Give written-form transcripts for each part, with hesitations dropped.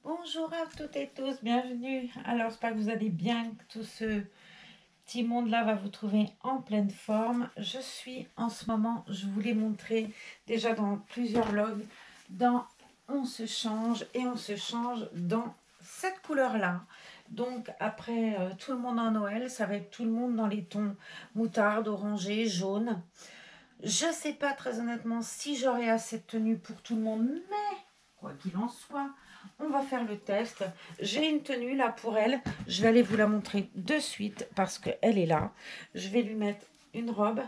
Bonjour à toutes et tous, bienvenue. Alors, j'espère que vous allez bien, que tout ce petit monde-là va vous trouver en pleine forme. Je suis en ce moment, je vous l'ai montré déjà dans plusieurs vlogs, dans On se change et on se change dans cette couleur-là. Donc, après tout le monde en Noël, ça va être tout le monde dans les tons moutarde, orangé, jaune. Je ne sais pas très honnêtement si j'aurai assez de tenue pour tout le monde, mais quoi qu'il en soit, on va faire le test. J'ai une tenue là pour elle. Je vais aller vous la montrer de suite parce qu'elle est là. Je vais lui mettre une robe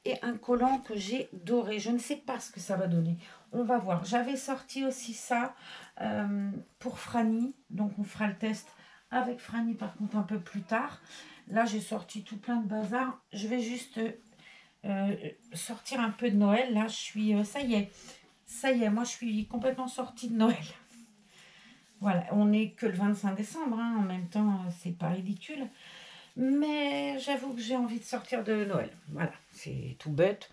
et un collant que j'ai doré. Je ne sais pas ce que ça va donner. On va voir. J'avais sorti aussi ça pour Franny. Donc on fera le test avec Franny par contre un peu plus tard. Là j'ai sorti tout plein de bazar. Je vais juste sortir un peu de Noël. Là je suis... ça y est, moi je suis complètement sortie de Noël. Voilà, on n'est que le 25 décembre, hein, en même temps, c'est pas ridicule. Mais j'avoue que j'ai envie de sortir de Noël. Voilà, c'est tout bête.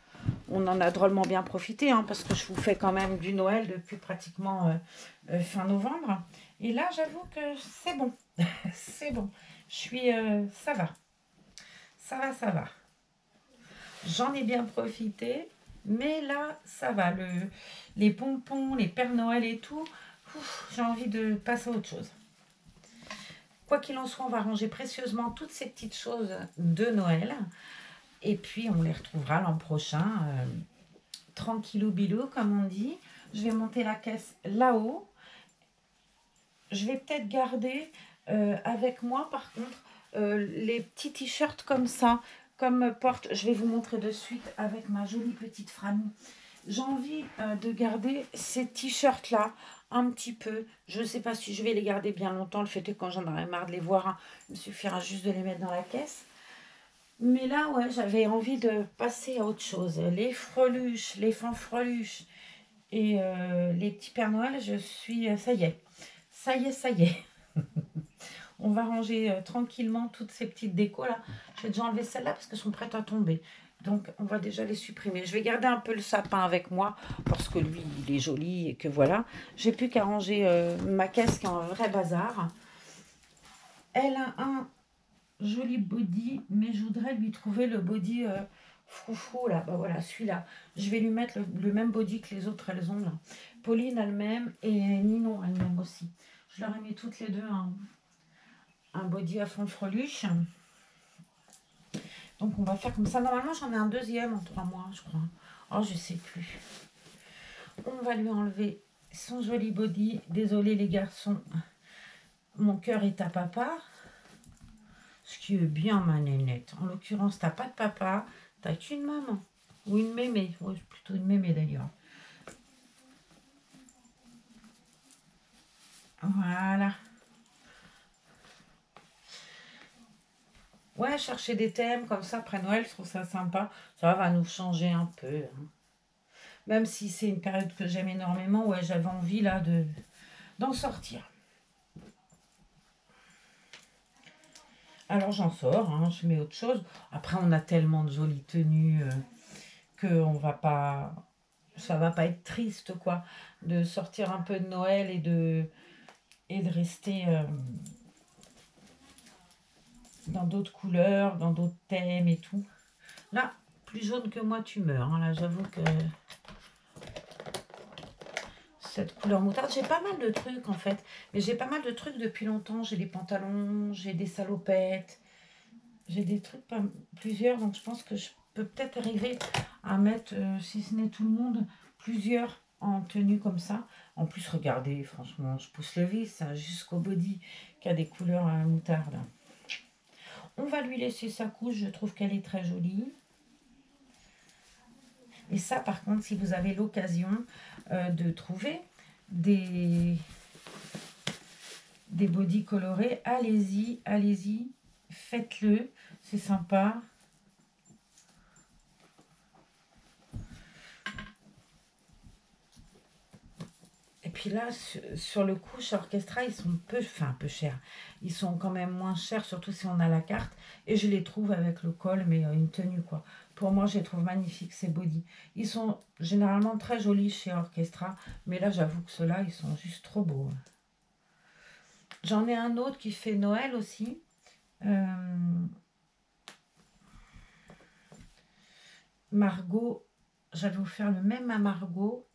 On en a drôlement bien profité, hein, parce que je vous fais quand même du Noël depuis pratiquement fin novembre. Et là, j'avoue que c'est bon. C'est bon. Je suis... ça va. Ça va, ça va. J'en ai bien profité. Mais là, ça va. Les pompons, les Pères Noël et tout, j'ai envie de passer à autre chose. Quoi qu'il en soit, on va ranger précieusement toutes ces petites choses de Noël. Et puis, on les retrouvera l'an prochain. Tranquillou bilou, comme on dit. Je vais monter la caisse là-haut. Je vais peut-être garder avec moi, par contre, les petits t-shirts comme ça, comme porte. Je vais vous montrer de suite avec ma jolie petite Franny. J'ai envie de garder ces t-shirts-là un petit peu. Je ne sais pas si je vais les garder bien longtemps. Le fait est que quand j'en aurai marre de les voir, hein, il me suffira juste de les mettre dans la caisse. Mais là, ouais, j'avais envie de passer à autre chose. Les freluches, les fanfreluches et les petits Pères Noël, je suis... ça y est. Ça y est, ça y est. On va ranger tranquillement toutes ces petites décos là. Je vais déjà enlever celles-là parce qu'elles sont prêtes à tomber. Donc on va déjà les supprimer. Je vais garder un peu le sapin avec moi parce que lui il est joli et que voilà. J'ai plus qu'à ranger ma caisse qui est un vrai bazar. Elle a un joli body, mais je voudrais lui trouver le body froufrou là. Bah voilà, celui-là. Je vais lui mettre le même body que les autres elles ont là. Pauline a le même et Ninon a le même aussi. Je leur ai mis toutes les deux un body à fond freluche. Donc on va faire comme ça. Normalement j'en ai un deuxième en 3 mois je crois. Oh je sais plus. On va lui enlever son joli body. Désolé les garçons. Mon cœur est à papa. Ce qui est bien ma nénette. En l'occurrence t'as pas de papa. T'as qu'une maman. Ou une mémé. Ouais, plutôt une mémé d'ailleurs. Voilà. Ouais, chercher des thèmes comme ça après Noël, je trouve ça sympa. Ça va nous changer un peu. Hein. Même si c'est une période que j'aime énormément, ouais, j'avais envie là d'en sortir. Alors j'en sors, hein, je mets autre chose. Après, on a tellement de jolies tenues que on va pas, ça va pas être triste quoi, de sortir un peu de Noël et de rester dans d'autres couleurs, dans d'autres thèmes et tout. Là, plus jaune que moi, tu meurs. Hein, là, j'avoue que cette couleur moutarde, j'ai pas mal de trucs en fait. Mais j'ai pas mal de trucs depuis longtemps. J'ai des pantalons, j'ai des salopettes. J'ai des trucs, plusieurs, donc je pense que je peux peut-être arriver à mettre, si ce n'est tout le monde, plusieurs en tenue comme ça. En plus, regardez, franchement, je pousse le vis hein, jusqu'au body qui a des couleurs à moutarde. On va lui laisser sa couche, je trouve qu'elle est très jolie. Et ça, par contre, si vous avez l'occasion de trouver des bodys colorés, allez-y, allez-y, faites-le, c'est sympa. Et puis là, sur le coup, chez Orchestra, ils sont peu chers. Ils sont quand même moins chers, surtout si on a la carte. Et je les trouve avec le col, mais une tenue quoi. Pour moi, je les trouve magnifiques, ces bodys. Ils sont généralement très jolis chez Orchestra, mais là, j'avoue que ceux-là, ils sont juste trop beaux. J'en ai un autre qui fait Noël aussi. Margot, j'avais offert le même à Margot.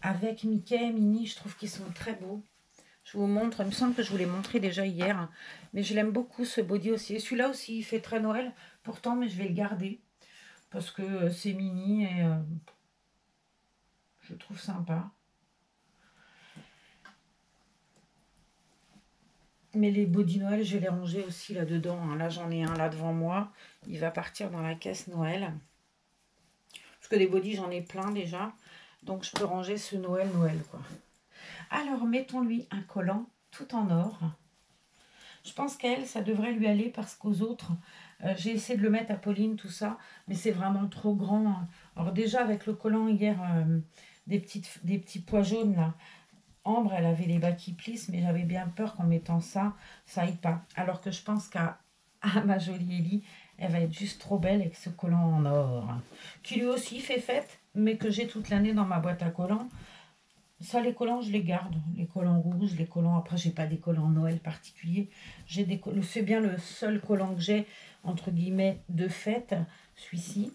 Avec Mickey et Minnie, je trouve qu'ils sont très beaux. Je vous montre, il me semble que je vous l'ai montré déjà hier. Mais je l'aime beaucoup ce body aussi. Et celui-là aussi, il fait très Noël. Pourtant, mais je vais le garder. Parce que c'est mini et je le trouve sympa. Mais les body Noël, je vais les ranger aussi là-dedans. Hein. Là, j'en ai un là devant moi. Il va partir dans la caisse Noël. Parce que des body, j'en ai plein déjà. Donc, je peux ranger ce Noël, quoi. Alors, mettons-lui un collant tout en or. Je pense qu'elle, ça devrait lui aller parce qu'aux autres, j'ai essayé de le mettre à Pauline, tout ça, mais c'est vraiment trop grand. Alors déjà, avec le collant hier, des petits pois jaunes, là, Ambre, elle avait les bas qui plissent, mais j'avais bien peur qu'en mettant ça, ça aille pas. Alors que je pense qu'à ma jolie Ellie, elle va être juste trop belle avec ce collant en or. Qui lui aussi fait fête, mais que j'ai toute l'année dans ma boîte à collants. Ça, les collants, je les garde. Les collants rouges, les collants... Après, j'ai pas des collants Noël particuliers. C'est bien le seul collant que j'ai, entre guillemets, de fête, celui-ci.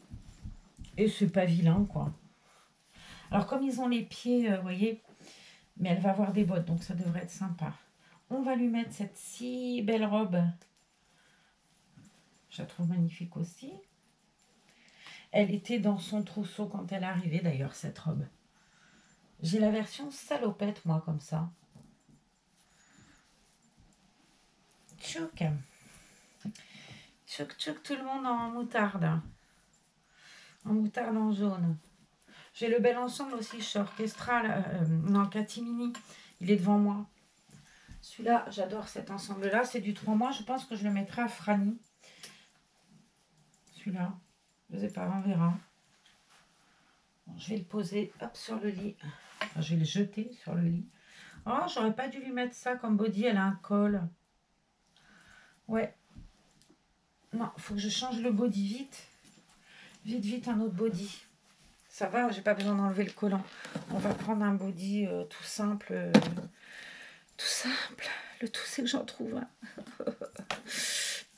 Et c'est pas vilain, quoi. Alors, comme ils ont les pieds, vous voyez... Mais elle va avoir des bottes, donc ça devrait être sympa. On va lui mettre cette si belle robe. Je la trouve magnifique aussi. Elle était dans son trousseau quand elle est arrivée, d'ailleurs, cette robe. J'ai la version salopette, moi, comme ça. Tchouk. Tchouk, tchouk, tout le monde en moutarde. En moutarde en jaune. J'ai le bel ensemble aussi chez Orchestra, non, Catimini. Il est devant moi. Celui-là, j'adore cet ensemble-là. C'est du 3 mois. Je pense que je le mettrai à Franny. Celui-là. Je ne sais pas, on verra. Bon, je vais le poser hop, sur le lit. Enfin, je vais le jeter sur le lit. Oh, j'aurais pas dû lui mettre ça comme body. Elle a un col. Ouais. Non, il faut que je change le body vite. Vite, vite, un autre body. Ça va, j'ai pas besoin d'enlever le collant. On va prendre un body tout simple. Tout simple. Le tout, c'est que j'en trouve un.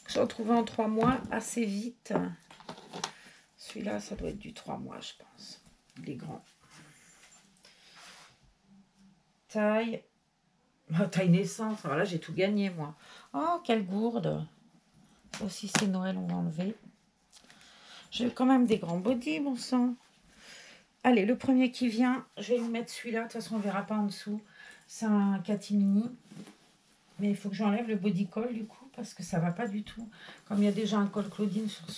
J'en trouve un en 3 mois, assez vite. Celui-là, ça doit être du 3 mois, je pense. Il est grand. Taille. Oh, taille naissance. Alors là, j'ai tout gagné, moi. Oh, quelle gourde. Ça aussi, c'est Noël, on va enlever. J'ai quand même des grands bodys, bon sang. Allez, le premier qui vient, je vais lui mettre celui-là. De toute façon, on ne verra pas en dessous. C'est un catimini. Mais il faut que j'enlève le body col, du coup, parce que ça ne va pas du tout. Comme il y a déjà un col Claudine sur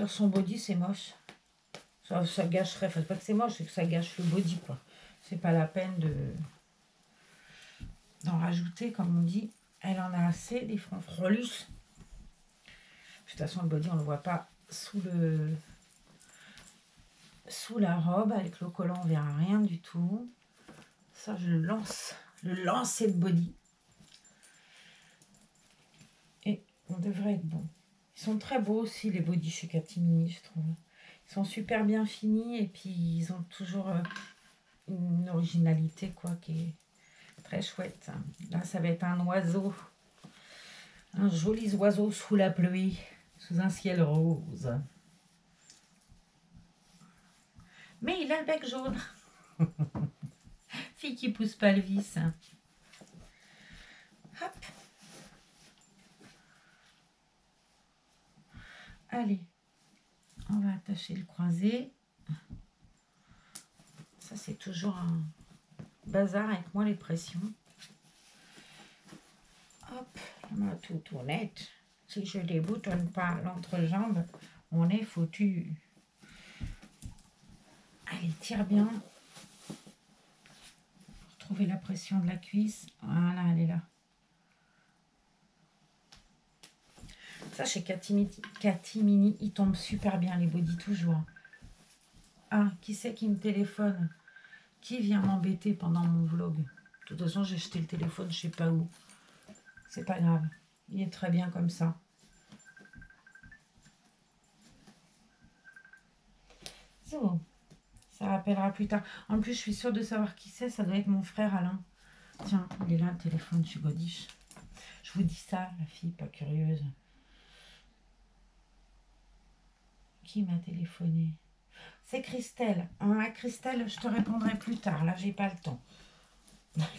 son body, c'est moche. Ça gâcherait. Enfin, c'est pas que c'est moche, c'est que ça gâche le body, quoi. C'est pas la peine d'en rajouter, comme on dit. Elle en a assez, des fronts frolus. De toute façon, le body, on ne le voit pas sous la robe. Avec le collant, on ne verra rien du tout. Ça, je le lance. Le lancer de body. Et on devrait être bon. Ils sont très beaux aussi, les bodys chez Catimini, je trouve. Ils sont super bien finis et puis ils ont toujours une originalité, quoi, qui est très chouette. Là, ça va être un oiseau. Un joli oiseau sous la pluie, sous un ciel rose. Mais il a le bec jaune. Fille qui pousse pas le vis. Hop. Allez, on va attacher le croisé. Ça, c'est toujours un bazar avec moi, les pressions. Hop, ma tout tournette. Si je déboutonne pas l'entrejambe, on est foutu. Allez, tire bien. Retrouver la pression de la cuisse. Voilà, elle est là. Ça, chez Catimini, il tombe super bien, les bodys, toujours. Ah, qui c'est qui me téléphone? Qui vient m'embêter pendant mon vlog? De toute façon, j'ai jeté le téléphone, je sais pas où. C'est pas grave. Il est très bien comme ça. So, ça rappellera plus tard. En plus, je suis sûre de savoir qui c'est. Ça doit être mon frère Alain. Tiens, il est là, le téléphone, je suis godiche. Je vous dis ça, la fille pas curieuse. Qui m'a téléphoné? C'est Christelle. Hein, Christelle, je te répondrai plus tard. Là, j'ai pas le temps.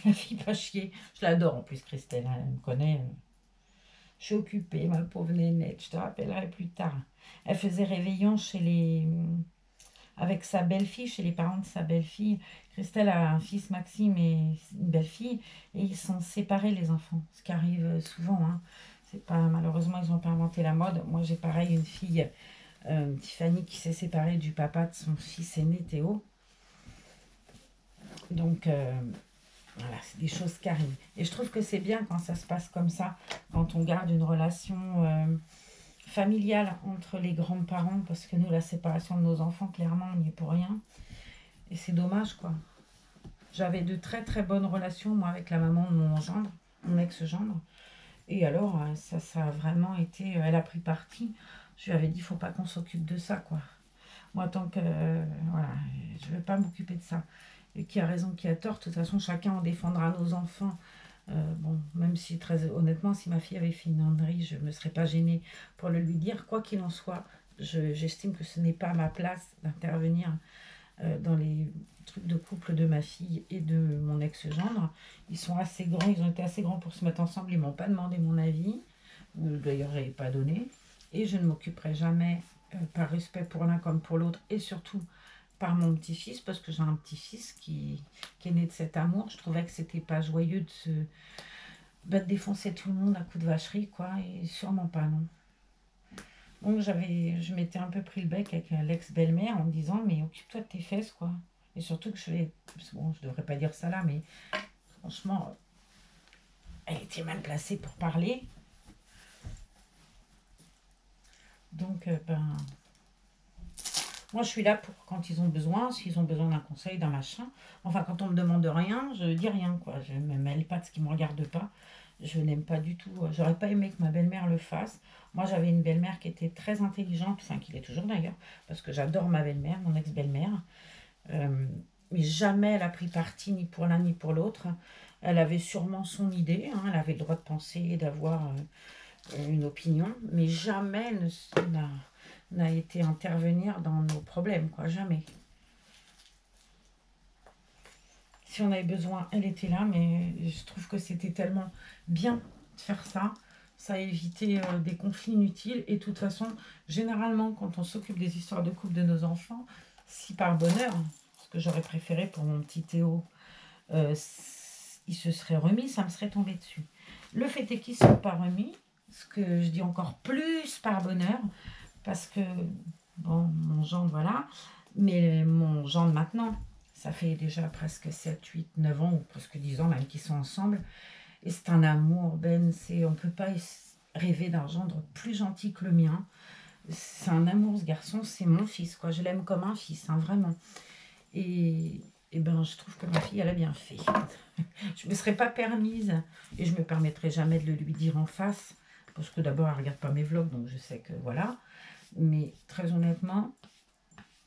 La fille pas chier. Je l'adore en plus, Christelle. Elle me connaît. Je suis occupée, ma pauvre nénette. Je te rappellerai plus tard. Elle faisait réveillon chez les... avec sa belle-fille, chez les parents de sa belle-fille. Christelle a un fils Maxime et une belle-fille. Et ils sont séparés, les enfants. Ce qui arrive souvent. Hein. C'est pas, malheureusement, ils n'ont pas inventé la mode. Moi, j'ai pareil une fille, Tiffany, qui s'est séparée du papa de son fils aîné, Théo. Donc, voilà, c'est des choses qui arrivent. Et je trouve que c'est bien quand ça se passe comme ça, quand on garde une relation familiale entre les grands-parents, parce que nous, la séparation de nos enfants, clairement, on n'y est pour rien. Et c'est dommage, quoi. J'avais de très très bonnes relations, moi, avec la maman de mon gendre, mon ex-gendre. Et alors, ça a vraiment été... elle a pris parti. Je lui avais dit, il ne faut pas qu'on s'occupe de ça, quoi. Moi, tant que... voilà, je ne veux pas m'occuper de ça. Et qui a raison, qui a tort. De toute façon, chacun en défendra nos enfants. Bon, même si, très honnêtement, si ma fille avait fait une ânerie, je ne me serais pas gênée pour le lui dire. Quoi qu'il en soit, j'estime que ce n'est pas ma place d'intervenir dans les trucs de couple de ma fille et de mon ex-gendre. Ils sont assez grands, ils ont été assez grands pour se mettre ensemble. Ils ne m'ont pas demandé mon avis. D'ailleurs, je n'avais pas donné. Et je ne m'occuperai jamais, par respect pour l'un comme pour l'autre, et surtout par mon petit-fils, parce que j'ai un petit-fils qui est né de cet amour. Je trouvais que c'était pas joyeux de défoncer tout le monde à coups de vacherie, quoi, et sûrement pas, non. Donc je m'étais un peu pris le bec avec l'ex-belle-mère en me disant, mais occupe-toi de tes fesses, quoi. Et surtout que bon, je devrais pas dire ça là, mais franchement, elle était mal placée pour parler. Donc, moi, je suis là pour quand ils ont besoin, s'ils ont besoin d'un conseil, d'un machin. Enfin, quand on me demande rien, je dis rien, quoi. Je ne me mêle pas de ce qui ne me regarde pas. Je n'aime pas du tout. J'aurais pas aimé que ma belle-mère le fasse. Moi, j'avais une belle-mère qui était très intelligente, enfin, qui l'est toujours d'ailleurs, parce que j'adore ma belle-mère, mon ex-belle-mère. Mais jamais elle a pris parti ni pour l'un ni pour l'autre. Elle avait sûrement son idée, hein, elle avait le droit de penser et d'avoir une opinion, mais jamais elle n'a été intervenir dans nos problèmes, quoi, jamais. Si on avait besoin, elle était là, mais je trouve que c'était tellement bien de faire ça. Ça a évité des conflits inutiles. Et de toute façon, généralement, quand on s'occupe des histoires de couple de nos enfants, si par bonheur, ce que j'aurais préféré pour mon petit Théo, il se serait remis, ça me serait tombé dessus. Le fait est qu'ils ne sont pas remis, ce que je dis encore plus par bonheur, parce que, bon, mon gendre, voilà, mais mon gendre maintenant, ça fait déjà presque 7, 8, 9 ans, ou presque 10 ans même qu'ils sont ensemble, et c'est un amour, Ben, on ne peut pas rêver d'un gendre plus gentil que le mien. C'est un amour, ce garçon, c'est mon fils, quoi, je l'aime comme un fils, hein, vraiment. Et ben, je trouve que ma fille, elle a bien fait. Je ne me serais pas permise, et je ne me permettrai jamais de le lui dire en face, parce que d'abord, elle ne regarde pas mes vlogs, donc je sais que voilà. Mais très honnêtement,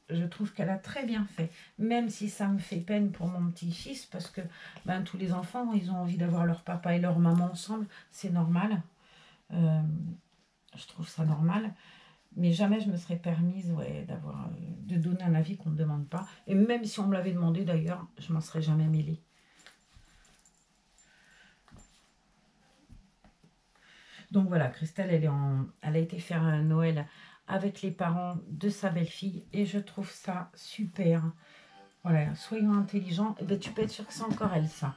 je trouve qu'elle a très bien fait. Même si ça me fait peine pour mon petit-fils, parce que ben, tous les enfants, ils ont envie d'avoir leur papa et leur maman ensemble. C'est normal. Je trouve ça normal. Mais jamais je me serais permise de donner un avis qu'on ne me demande pas. Et même si on me l'avait demandé d'ailleurs, je m'en serais jamais mêlée. Donc voilà, Christelle, elle a été faire un Noël avec les parents de sa belle-fille et je trouve ça super. Voilà, soyons intelligents. Et ben, tu peux être sûr que c'est encore elle, ça.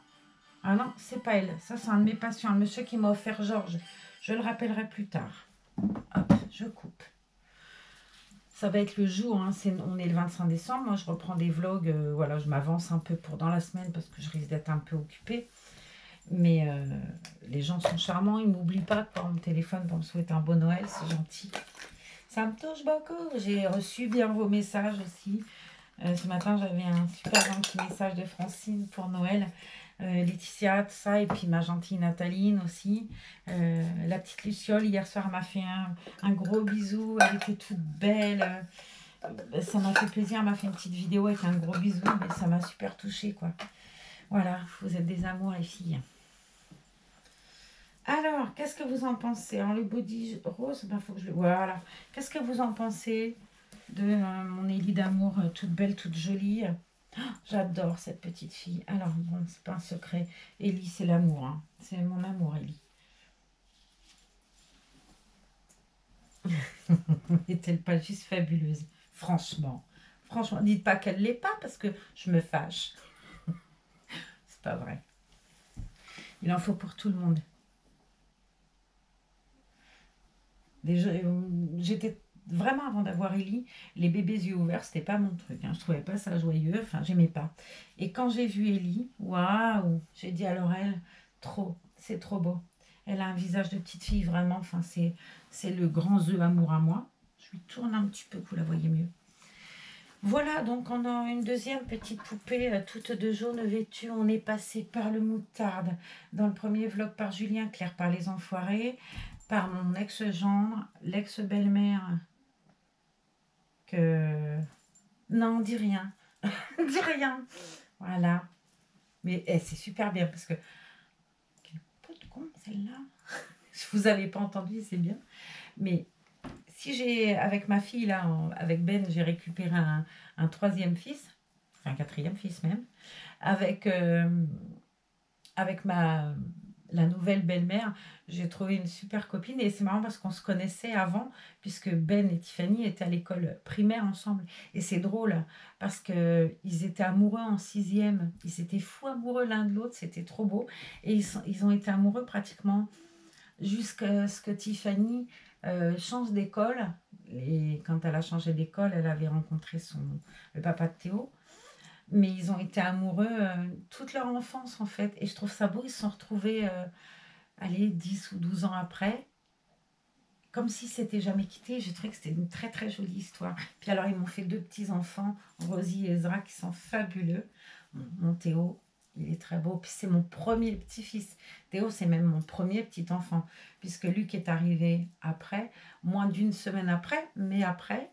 Ah non, c'est pas elle. Ça, c'est un de mes patients, le monsieur qui m'a offert Georges. Je le rappellerai plus tard. Hop, je coupe. Ça va être le jour, hein, on est le 25 décembre. Moi, je reprends des vlogs. Voilà, je m'avance un peu pour dans la semaine parce que je risque d'être un peu occupée. Mais les gens sont charmants, ils ne m'oublient pas quand on me téléphone pour me souhaiter un bon Noël, c'est gentil. Ça me touche beaucoup. J'ai reçu bien vos messages aussi. Ce matin, j'avais un super gentil message de Francine pour Noël. Laetitia, tout ça, et puis ma gentille Nathaline aussi. La petite Luciole, hier soir, m'a fait un gros bisou. Elle était toute belle. ça m'a fait plaisir, elle m'a fait une petite vidéo avec un gros bisou, mais ça m'a super touchée, quoi. Voilà, vous êtes des amours, les filles. Alors, qu'est-ce que vous en pensez? Alors, le body rose, ben, faut que je le... Voilà. Qu'est-ce que vous en pensez de mon Élie d'amour, toute belle, toute jolie? Oh, j'adore cette petite fille. Alors, bon, c'est pas un secret. Élie, c'est l'amour, hein. C'est mon amour, Élie. N'est-elle pas juste fabuleuse? Franchement. Franchement, dites pas qu'elle l'est pas, parce que je me fâche. C'est pas vrai. Il en faut pour tout le monde. J'étais vraiment, avant d'avoir Ellie, les bébés yeux ouverts, c'était pas mon truc, hein. Je trouvais pas ça joyeux, enfin, j'aimais pas. Et quand j'ai vu Ellie, waouh, j'ai dit alors elle, trop, c'est trop beau. Elle a un visage de petite fille, vraiment, enfin, c'est le grand œuf amour à moi. Je lui tourne un petit peu, que vous la voyez mieux. Voilà, donc on a une deuxième petite poupée, toute de jaune vêtue. On est passé par le moutarde dans le premier vlog, par Julien Clerc, par les enfoirés, par mon ex-gendre, l'ex-belle-mère que... Non, dis rien. Dis rien. Voilà. Mais c'est super bien parce que... Quelle peau de con, celle-là. Je vous avais pas entendu, c'est bien. Mais si j'ai, avec ma fille, là, avec Ben, j'ai récupéré un troisième fils, enfin un quatrième fils même, avec, avec la nouvelle belle-mère, j'ai trouvé une super copine. Et c'est marrant parce qu'on se connaissait avant, puisque Ben et Tiffany étaient à l'école primaire ensemble. Et c'est drôle parce qu'ils étaient amoureux en sixième. Ils étaient fous amoureux l'un de l'autre, c'était trop beau. Et ils ont été amoureux pratiquement jusqu'à ce que Tiffany change d'école. Et quand elle a changé d'école, elle avait rencontré le papa de Théo. Mais ils ont été amoureux toute leur enfance, en fait. Et je trouve ça beau, ils se sont retrouvés, allez, 10 ou 12 ans après, comme si c'était jamais quitté. J'ai trouvé que c'était une très très jolie histoire. Puis alors, ils m'ont fait deux petits-enfants, Rosie et Ezra, qui sont fabuleux. Mon Théo, il est très beau. Puis c'est mon premier petit-fils. Théo, c'est même mon premier petit-enfant, puisque Luc est arrivé après, moins d'une semaine après, mais après.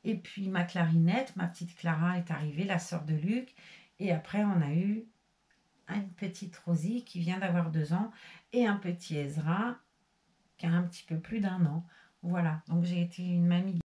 Et puis ma clarinette, ma petite Clara est arrivée, la sœur de Luc. Et après, on a eu une petite Rosie qui vient d'avoir 2 ans et un petit Ezra qui a un petit peu plus d'1 an. Voilà, donc j'ai été une mamie